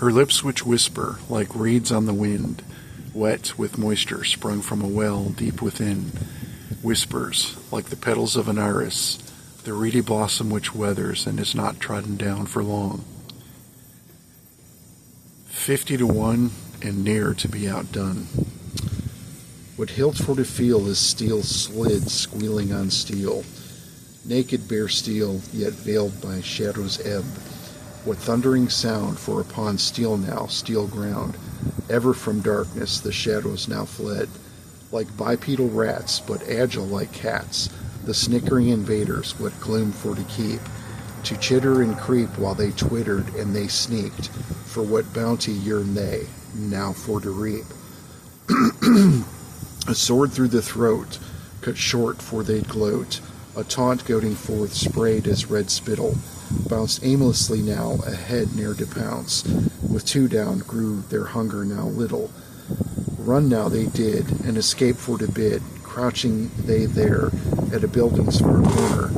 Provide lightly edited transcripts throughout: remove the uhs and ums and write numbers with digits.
Her lips which whisper like reeds on the wind, wet with moisture sprung from a well deep within, whispers like the petals of an iris, the reedy blossom which weathers and is not trodden down for long. 50 to 1 and near to be outdone. What hilt for to feel is steel slid squealing on steel, naked bare steel yet veiled by shadow's ebb. What thundering sound, for upon steel now, steel ground, ever from darkness the shadows now fled, like bipedal rats, but agile like cats, the snickering invaders, what gloom for to keep, to chitter and creep while they twittered and they sneaked, for what bounty yearn they, now for to reap. A sword through the throat, cut short for they'd gloat, a taunt goading forth sprayed as red spittle, bounced aimlessly now, ahead near to pounce, with two down grew their hunger now little. Run now they did, and escape for to bid, crouching they there at a building's far corner.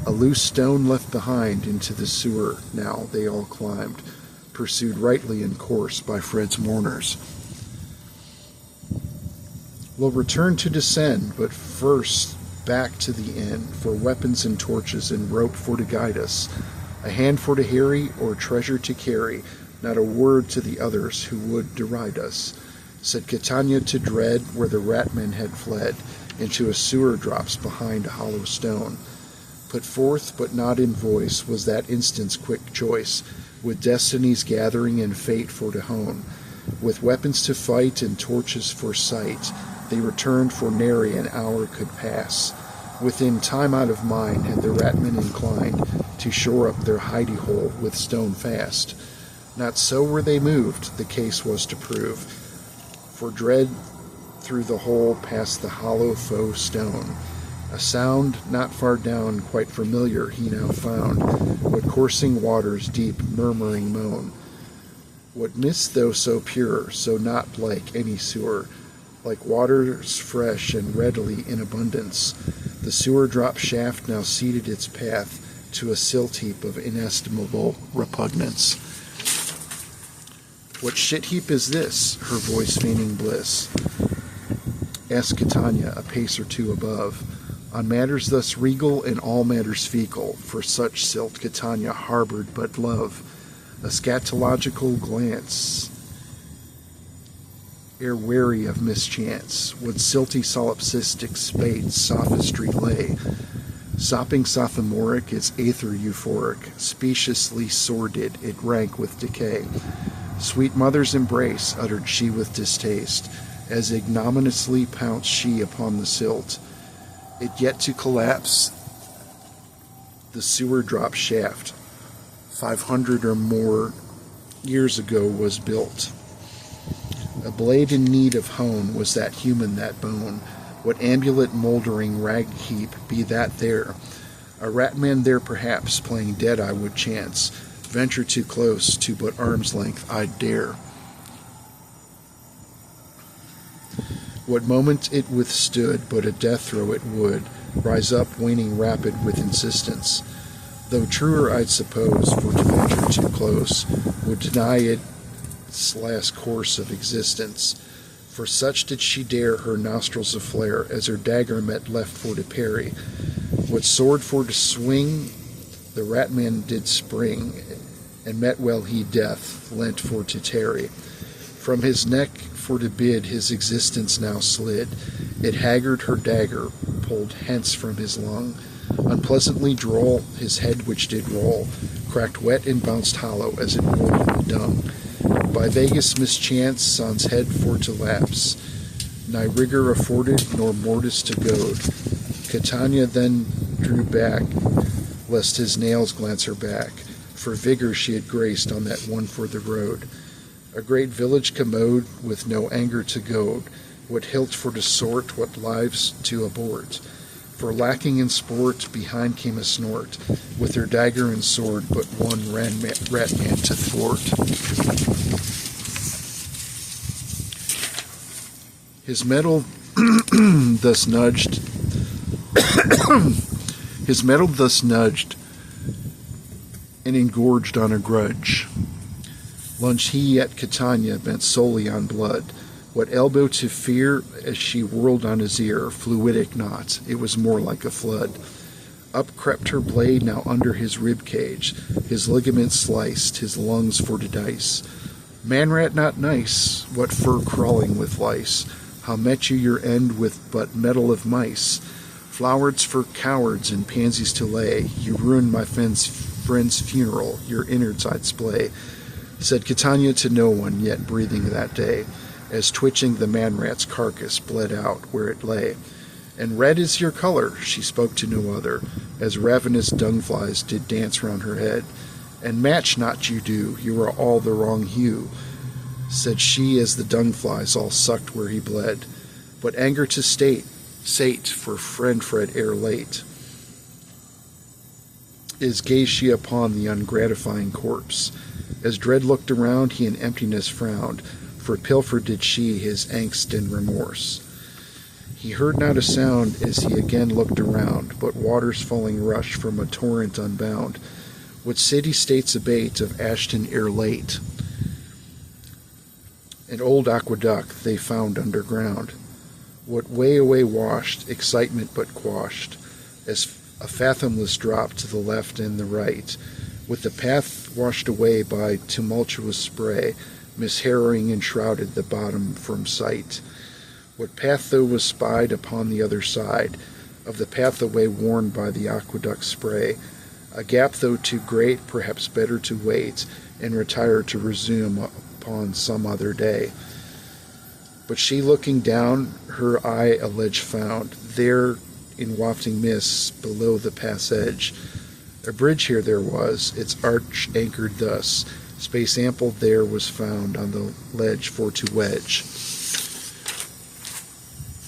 A loose stone left behind into the sewer now they all climbed, pursued rightly in course by Fred's mourners. We'll return to descend, but first back to the inn, for weapons and torches and rope for to guide us, a hand for to harry or treasure to carry, not a word to the others who would deride us. Said Catania to dread where the ratmen had fled, into a sewer drops behind a hollow stone. Put forth, but not in voice, was that instant's quick choice, with destinies gathering and fate for to hone. With weapons to fight and torches for sight, they returned for nary an hour could pass. Within time out of mind had the ratmen inclined to shore up their hidey hole with stone fast. Not so were they moved, the case was to prove, for dread through the hole past the hollow faux stone. A sound not far down, quite familiar, he now found, what coursing waters deep murmuring moan. What mist though so pure, so not like any sewer, like waters fresh and readily in abundance. The sewer drop shaft now ceded its path to a silt heap of inestimable repugnance. What shit heap is this? Her voice feigning bliss, asked Catania a pace or two above. On matters thus regal and all matters fecal, for such silt Catania harbored but love. A scatological glance, ere wary of mischance, would silty solipsistic spate sophistry lay. Sopping sophomoric, its aether euphoric, speciously sordid, it rank with decay. Sweet mother's embrace, uttered she with distaste, as ignominiously pounced she upon the silt. It yet to collapse, the sewer drop shaft, 500 or more years ago was built. A blade in need of hone, was that human, that bone? What ambulant mouldering rag heap be that there? A ratman there perhaps, playing dead I would chance, venture too close, to but arm's length I'd dare. What moment it withstood, but a death throw it would, rise up waning rapid with insistence. Though truer I'd suppose, for to venture too close, would deny its last course of existence. For such did she dare her nostrils aflare, as her dagger met left for to parry. What sword for to swing, the ratman did spring, and met well he death, lent for to tarry. From his neck for to bid his existence now slid. It haggard her dagger, pulled hence from his lung. Unpleasantly droll, his head which did roll, cracked wet and bounced hollow as it rolled in the dung. By vaguest mischance son's head for to lapse, nigh rigor afforded, nor mortis to goad. Catania then drew back, lest his nails glance her back, for vigor she had graced on that one for the road. A great village commode, with no anger to goad, what hilt for to sort, what lives to abort. For lacking in sport, behind came a snort, with her dagger and sword, but one ratman to thwart. His mettle thus nudged, and engorged on a grudge. Lunged he at Catania, bent solely on blood. What elbow to fear as she whirled on his ear? Fluidic not, it was more like a flood. Up crept her blade now under his rib cage, his ligaments sliced, his lungs for to dice. Man rat not nice, what fur crawling with lice? How met you your end with but metal of mice? Flowers for cowards and pansies to lay, you ruined my friend's funeral, your innards I'd splay. Said Catania to no one yet breathing that day, as twitching the man rat's carcass bled out where it lay. And red is your color, she spoke to no other, as ravenous dung flies did dance round her head. And match not you do, you are all the wrong hue, said she as the dung flies all sucked where he bled. But anger to sate for friend Fred ere late, is gazed she upon the ungratifying corpse. As Dread looked around, he in emptiness frowned, for pilfer did she his angst and remorse. He heard not a sound as he again looked around, but waters falling rush from a torrent unbound. What city-states abate of Ashton ere late? An old aqueduct they found underground. What way away washed, excitement but quashed, as a fathomless drop to the left and the right, with the path washed away by tumultuous spray, misharrowing and shrouded the bottom from sight. What path though was spied upon the other side of the pathway worn by the aqueduct spray, a gap though too great, perhaps better to wait and retire to resume upon some other day. But she looking down, her eye a ledge found, there in wafting mists below the path's edge. A bridge here there was, its arch anchored thus, space ample there was found on the ledge for to wedge.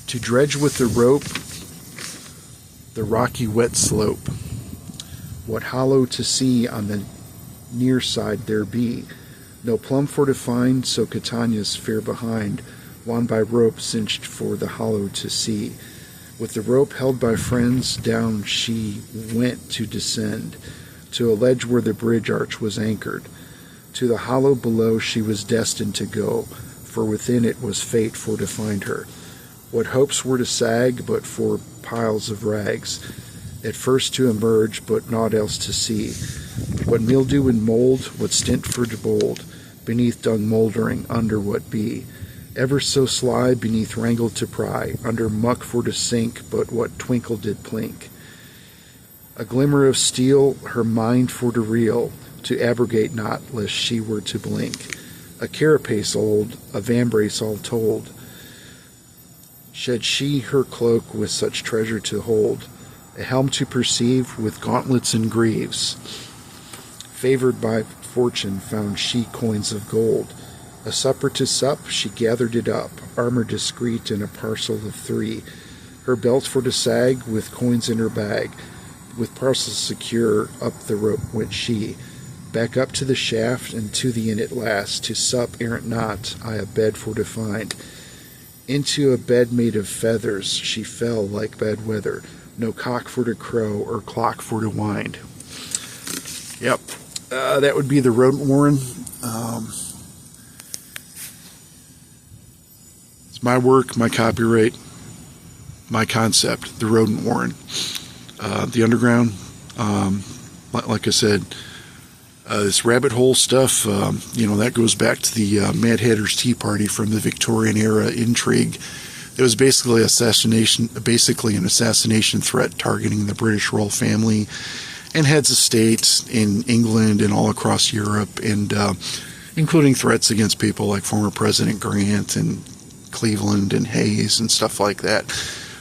To dredge with the rope the rocky wet slope. What hollow to see on the near side there be? No plumb for to find, so Catania's fair behind, won by rope cinched for the hollow to see. With the rope held by friends, down she went to descend, to a ledge where the bridge arch was anchored. To the hollow below she was destined to go, for within it was fate for to find her. What hopes were to sag, but for piles of rags, at first to emerge, but naught else to see. What mildew and mold, what stint for to bold, beneath dung mouldering, under what be. Ever so sly, beneath wrangle to pry, under muck for to sink, but what twinkle did plink. A glimmer of steel, her mind for to reel, to abrogate not, lest she were to blink. A carapace old, a vambrace all told, shed she her cloak with such treasure to hold, a helm to perceive with gauntlets and greaves. Favored by fortune found she coins of gold, a supper to sup she gathered it up, armor discreet in a parcel of 3, her belt for to sag with coins in her bag, with parcels secure up the rope went she, back up to the shaft and to the inn at last, to sup errant not, I a bed for to find. Into a bed made of feathers she fell like bad weather, no cock for to crow or clock for to wind. Yep, that would be the rodent warren. It's my work, my copyright, my concept, the rodent warren. The underground, like I said, this rabbit hole stuff, that goes back to the Mad Hatter's Tea Party from the Victorian era intrigue. It was basically an assassination threat targeting the British royal family and heads of state in England and all across Europe, and including threats against people like former President Grant and Cleveland and Hayes and stuff like that.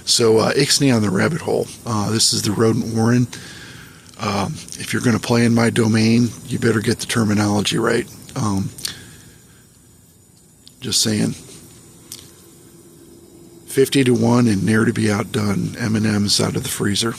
So ixnay on the rabbit hole. This is the rodent warren. If you're going to play in my domain, you better get the terminology right. Just saying. 50 to 1 and ne'er to be outdone. M&M's out of the freezer.